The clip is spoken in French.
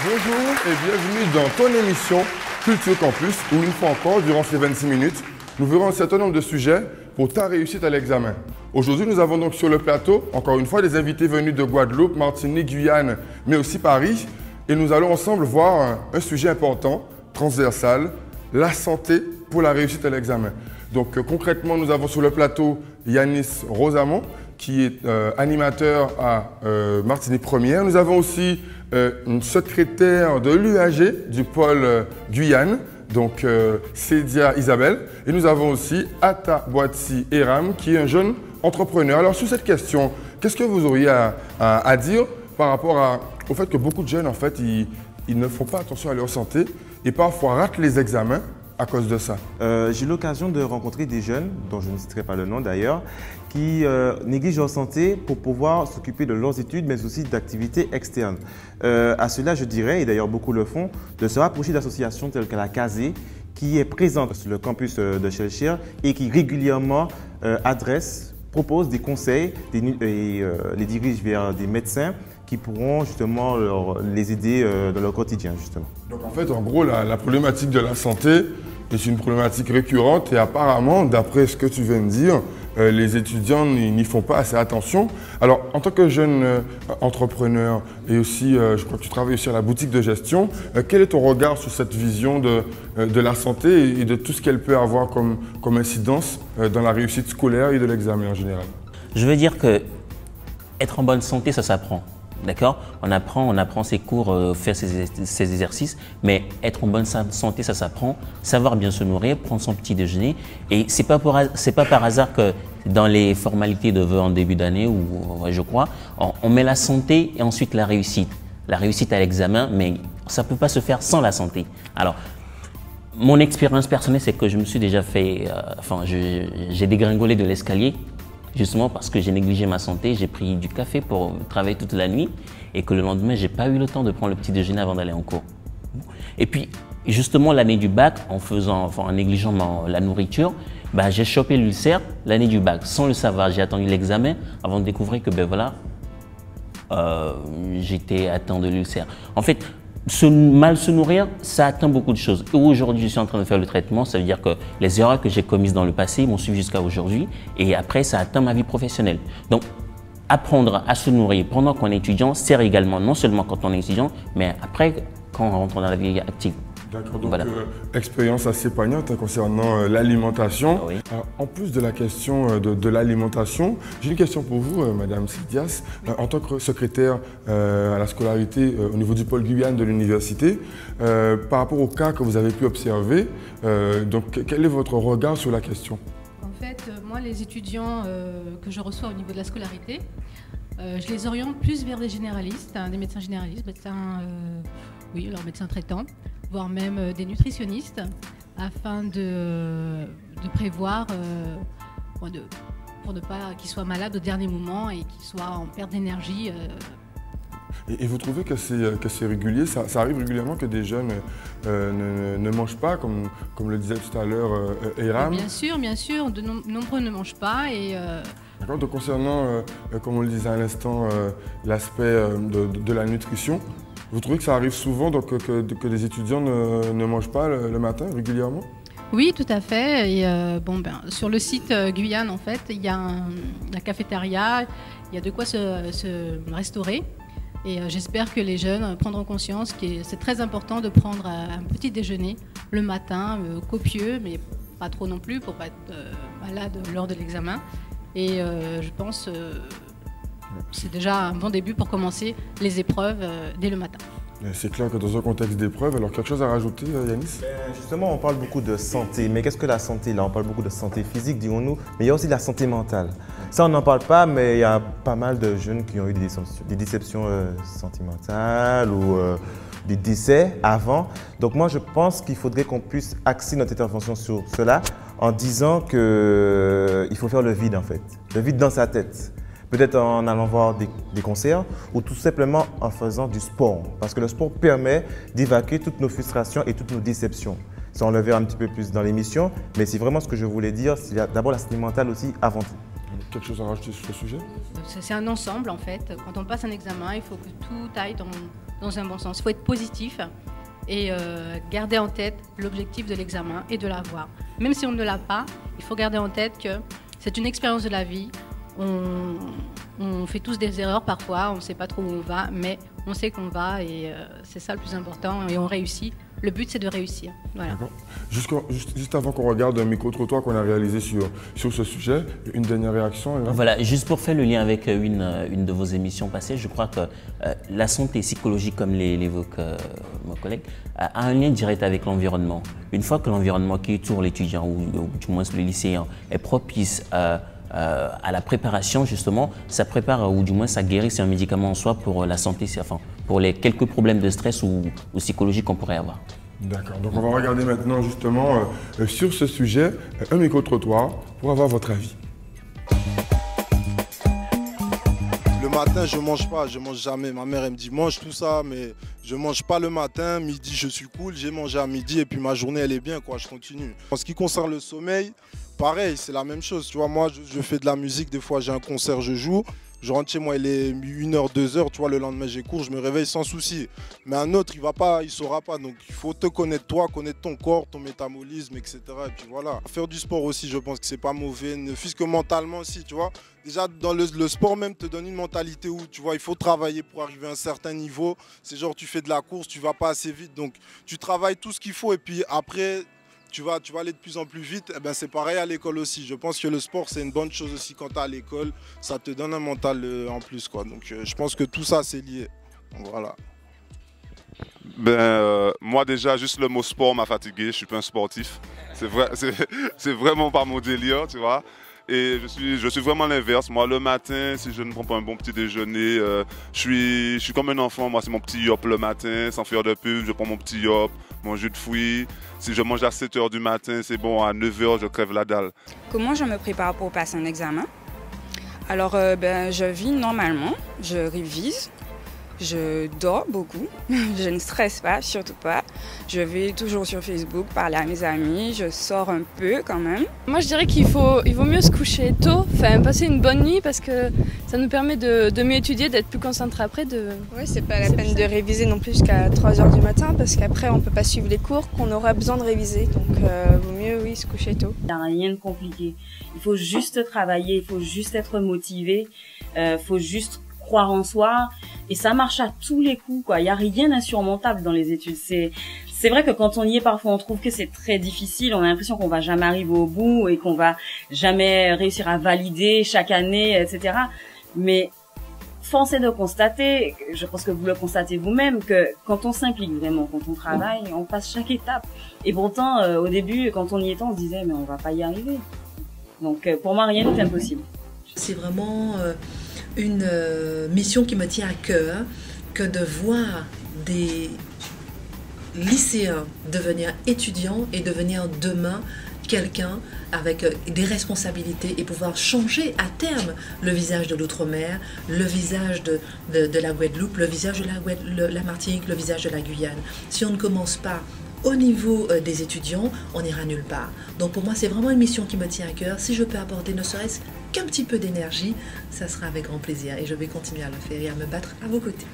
Bonjour et bienvenue dans ton émission Culture Campus où une fois encore, durant ces 26 minutes, nous verrons un certain nombre de sujets pour ta réussite à l'examen. Aujourd'hui, nous avons donc sur le plateau, encore une fois, des invités venus de Guadeloupe, Martinique, Guyane, mais aussi Paris. Et nous allons ensemble voir un sujet important, transversal, la santé pour la réussite à l'examen. Donc concrètement, nous avons sur le plateau Yanis Rosamond, qui est animateur à Martinique Première. Nous avons aussi une secrétaire de l'UAG du pôle Guyane, donc Cédia Isabelle. Et nous avons aussi Atta Boati Eram, qui est un jeune entrepreneur. Alors sur cette question, qu'est-ce que vous auriez à dire par rapport au fait que beaucoup de jeunes, en fait, ils ne font pas attention à leur santé et parfois ratent les examens à cause de ça? J'ai eu l'occasion de rencontrer des jeunes, dont je ne citerai pas le nom d'ailleurs, qui négligent leur santé pour pouvoir s'occuper de leurs études, mais aussi d'activités externes. À cela, je dirais, et d'ailleurs beaucoup le font, de se rapprocher d'associations telles que la CASE, qui est présente sur le campus de Shelchir et qui régulièrement propose des conseils et les dirige vers des médecins qui pourront justement les aider dans leur quotidien, justement. Donc en fait, en gros, la problématique de la santé est une problématique récurrente et apparemment, d'après ce que tu viens de dire, les étudiants n'y font pas assez attention. Alors, en tant que jeune entrepreneur et aussi, je crois que tu travailles aussi à la boutique de gestion, quel est ton regard sur cette vision de la santé et de tout ce qu'elle peut avoir comme incidence dans la réussite scolaire et de l'examen en général? Je veux dire que être en bonne santé, ça s'apprend. D'accord? On apprend ses cours, faire ses exercices, mais être en bonne santé, ça s'apprend. Savoir bien se nourrir, prendre son petit déjeuner. Et c'est pas par hasard que dans les formalités de vœux en début d'année, je crois, on met la santé et ensuite la réussite. La réussite à l'examen, mais ça ne peut pas se faire sans la santé. Alors, mon expérience personnelle, c'est que je me suis déjà fait, j'ai dégringolé de l'escalier. Justement parce que j'ai négligé ma santé, j'ai pris du café pour travailler toute la nuit et que le lendemain, je n'ai pas eu le temps de prendre le petit déjeuner avant d'aller en cours. Et puis, justement, l'année du bac, en négligeant la nourriture, j'ai chopé l'ulcère l'année du bac. Sans le savoir, j'ai attendu l'examen avant de découvrir que j'étais atteint de l'ulcère. En fait, mal se nourrir, ça atteint beaucoup de choses. Et aujourd'hui, je suis en train de faire le traitement, ça veut dire que les erreurs que j'ai commises dans le passé m'ont suivi jusqu'à aujourd'hui et après, ça atteint ma vie professionnelle. Donc, apprendre à se nourrir pendant qu'on est étudiant sert également, non seulement quand on est étudiant, mais après, quand on rentre dans la vie active. D'accord, donc voilà. Expérience assez poignante concernant l'alimentation. Oui. En plus de la question de l'alimentation, j'ai une question pour vous, Madame Sidias. En tant que secrétaire à la scolarité au niveau du pôle Guyane de l'université, par rapport au cas que vous avez pu observer, donc quel est votre regard sur la question? En fait, moi, les étudiants que je reçois au niveau de la scolarité, je les oriente plus vers des généralistes, des médecins généralistes, leurs médecins traitants, voire même des nutritionnistes, afin de prévoir pour ne pas qu'ils soient malades au dernier moment et qu'ils soient en perte d'énergie. Et vous trouvez que c'est régulier, ça arrive régulièrement que des jeunes ne mangent pas, comme le disait tout à l'heure Eram? Bien sûr, de nombreux ne mangent pas. D'accord, donc concernant, comme on le disait à l'instant, l'aspect de la nutrition, vous trouvez que ça arrive souvent donc, que les étudiants ne mangent pas le matin régulièrement? Oui, tout à fait. Et, sur le site Guyane, en fait, il y a la cafétéria, il y a de quoi se restaurer. Et j'espère que les jeunes prendront conscience que c'est très important de prendre un petit déjeuner le matin, copieux, mais pas trop non plus pour ne pas être malade lors de l'examen. Et je pense c'est déjà un bon début pour commencer les épreuves dès le matin. C'est clair que dans un contexte d'épreuve, alors quelque chose à rajouter, Yanis? Justement, on parle beaucoup de santé, mais qu'est-ce que la santé là? On parle beaucoup de santé physique, dirons-nous, mais il y a aussi la santé mentale. Ça, on n'en parle pas, mais il y a pas mal de jeunes qui ont eu des déceptions sentimentales ou des décès avant. Donc moi, je pense qu'il faudrait qu'on puisse axer notre intervention sur cela en disant qu'il faut faire le vide en fait, le vide dans sa tête. Peut-être en allant voir des concerts ou tout simplement en faisant du sport. Parce que le sport permet d'évacuer toutes nos frustrations et toutes nos déceptions. Ça, on le verra un petit peu plus dans l'émission, mais c'est vraiment ce que je voulais dire. C'est d'abord la santé mentale aussi avant tout. Quelque chose à rajouter sur ce sujet? C'est un ensemble en fait. Quand on passe un examen, il faut que tout aille dans un bon sens. Il faut être positif et garder en tête l'objectif de l'examen et de l'avoir. Même si on ne l'a pas, il faut garder en tête que c'est une expérience de la vie. On fait tous des erreurs parfois, on ne sait pas trop où on va, mais on sait qu'on va et c'est ça le plus important et on réussit. Le but, c'est de réussir. Voilà. Juste avant qu'on regarde un micro-trottoir qu'on a réalisé sur ce sujet, une dernière réaction. Voilà, juste pour faire le lien avec une de vos émissions passées, je crois que la santé psychologique, comme l'évoque mon collègue, a un lien direct avec l'environnement. Une fois que l'environnement qui entoure l'étudiant ou du moins le lycéen est propice à la préparation, justement, ça prépare ou du moins ça guérit, c'est un médicament en soi pour la santé, enfin, pour les quelques problèmes de stress ou psychologiques qu'on pourrait avoir. D'accord, donc on va regarder maintenant justement sur ce sujet un micro-trottoir pour avoir votre avis. Le matin, je mange pas, je mange jamais. Ma mère, elle me dit mange tout ça, mais je mange pas le matin. Midi, je suis cool, j'ai mangé à midi et puis ma journée, elle est bien, quoi, je continue. En ce qui concerne le sommeil, pareil, c'est la même chose. Tu vois, moi, je fais de la musique, des fois j'ai un concert, je joue. Je rentre chez moi, il est 1h, 2h, tu vois, le lendemain j'ai cours, je me réveille sans souci. Mais un autre, il saura pas. Donc il faut te connaître toi, connaître ton corps, ton métabolisme, etc. Et puis voilà. Faire du sport aussi, je pense que c'est pas mauvais, ne fût-ce que mentalement aussi, tu vois. Déjà, dans le sport même te donne une mentalité où, tu vois, il faut travailler pour arriver à un certain niveau. C'est genre, tu fais de la course, tu vas pas assez vite, donc tu travailles tout ce qu'il faut et puis après, tu vas aller de plus en plus vite. Eh ben, c'est pareil à l'école aussi. Je pense que le sport, c'est une bonne chose aussi quand tu es à l'école. Ça te donne un mental en plus, quoi. Donc, je pense que tout ça, c'est lié. Donc, voilà. Moi, déjà, juste le mot sport m'a fatigué. Je suis pas un sportif. C'est vraiment pas mon délire, tu vois. Et je suis vraiment l'inverse. Moi, le matin, si je ne prends pas un bon petit déjeuner, je suis comme un enfant. Moi, c'est mon petit yop le matin, sans faire de pub. Je prends mon petit yop, mon jus de fruits. Si je mange à 7 h du matin, c'est bon, à 9 h, je crève la dalle. Comment je me prépare pour passer un examen? Alors, je vis normalement, je révise. Je dors beaucoup, je ne stresse pas, surtout pas. Je vais toujours sur Facebook parler à mes amis, je sors un peu quand même. Moi je dirais qu'il vaut mieux se coucher tôt, enfin passer une bonne nuit parce que ça nous permet de mieux étudier, d'être plus concentré après. Oui, c'est pas la peine de réviser non plus jusqu'à 3 h du matin parce qu'après on peut pas suivre les cours qu'on aura besoin de réviser. Donc vaut mieux oui, se coucher tôt. Il n'y a rien de compliqué, il faut juste travailler, il faut juste être motivé, il faut juste croire en soi et ça marche à tous les coups, quoi. Il n'y a rien d'insurmontable dans les études. C'est vrai que quand on y est, parfois on trouve que c'est très difficile, on a l'impression qu'on va jamais arriver au bout et qu'on va jamais réussir à valider chaque année, etc. Mais force est de constater, je pense que vous le constatez vous-même, que quand on s'implique vraiment, quand on travaille, on passe chaque étape. Et pourtant, au début, quand on y était, on se disait mais on va pas y arriver. Donc pour moi, rien n'est impossible. C'est vraiment une mission qui me tient à cœur que de voir des lycéens devenir étudiants et devenir demain quelqu'un avec des responsabilités et pouvoir changer à terme le visage de l'outre-mer, le visage de la Guadeloupe, le visage de la Martinique, le visage de la Guyane. Si on ne commence pas au niveau des étudiants, on n'ira nulle part. Donc pour moi, c'est vraiment une mission qui me tient à cœur. Si je peux apporter ne serait-ce qu'un petit peu d'énergie, ça sera avec grand plaisir et je vais continuer à le faire et à me battre à vos côtés.